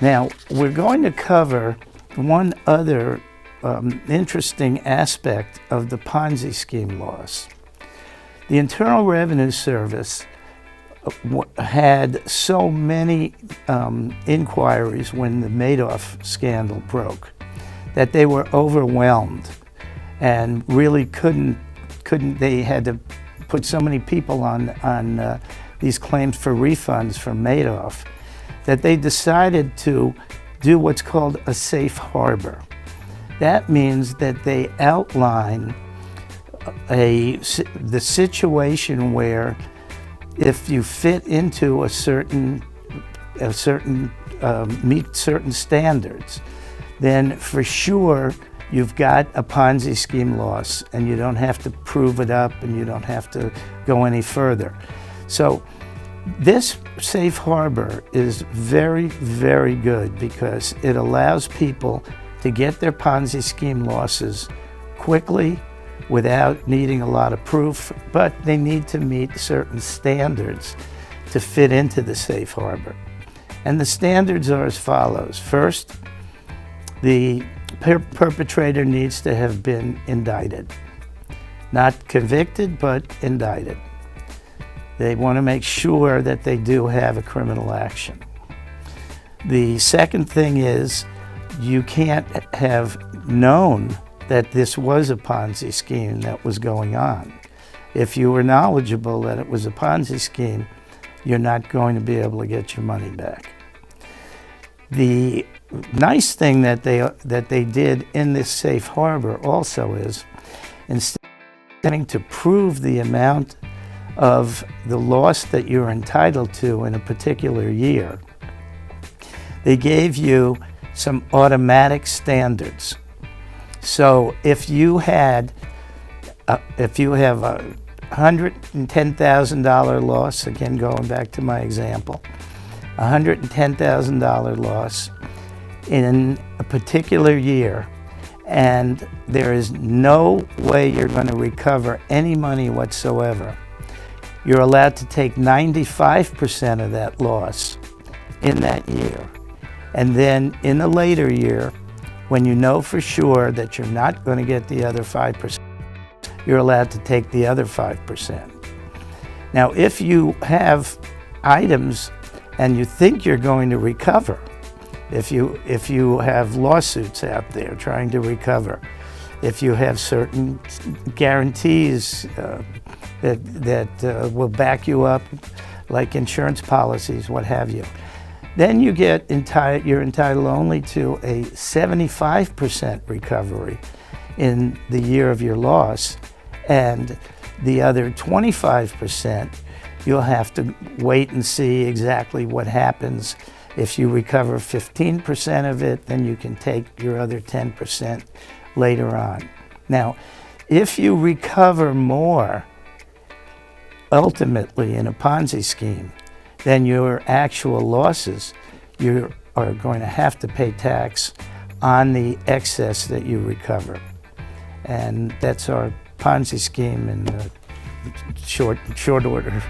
Now, we're going to cover one other interesting aspect of the Ponzi scheme laws. The Internal Revenue Service had so many inquiries when the Madoff scandal broke that they were overwhelmed and really couldn't they had to put so many people on these claims for refunds from Madoff that they decided to do what's called a safe harbor. That means that they outline the situation where if you fit into meet certain standards, then for sure you've got a Ponzi scheme loss and you don't have to prove it up and you don't have to go any further. So this safe harbor is very, very good because it allows people to get their Ponzi scheme losses quickly without needing a lot of proof, but they need to meet certain standards to fit into the safe harbor. And the standards are as follows. First, the perpetrator needs to have been indicted. Not convicted, but indicted. They want to make sure that they do have a criminal action. The second thing is you can't have known that this was a Ponzi scheme that was going on. If you were knowledgeable that it was a Ponzi scheme, you're not going to be able to get your money back. The nice thing that they did in this safe harbor also is, instead of having to prove the amount of the loss that you're entitled to in a particular year, they gave you some automatic standards. So if you have a $110,000 loss, again going back to my example, $110,000 loss in a particular year, and there is no way you're going to recover any money whatsoever, you're allowed to take 95% of that loss in that year. And then in a later year, when you know for sure that you're not going to get the other 5%, you're allowed to take the other 5%. Now, if you have items and you think you're going to recover, if you have lawsuits out there trying to recover, if you have certain guarantees that will back you up, like insurance policies, what have you, then you're entitled only to a 75% recovery in the year of your loss, and the other 25%, you'll have to wait and see exactly what happens. If you recover 15% of it, then you can take your other 10% later on. Now, if you recover more ultimately in a Ponzi scheme than your actual losses, you are going to have to pay tax on the excess that you recover. And that's our Ponzi scheme in short order.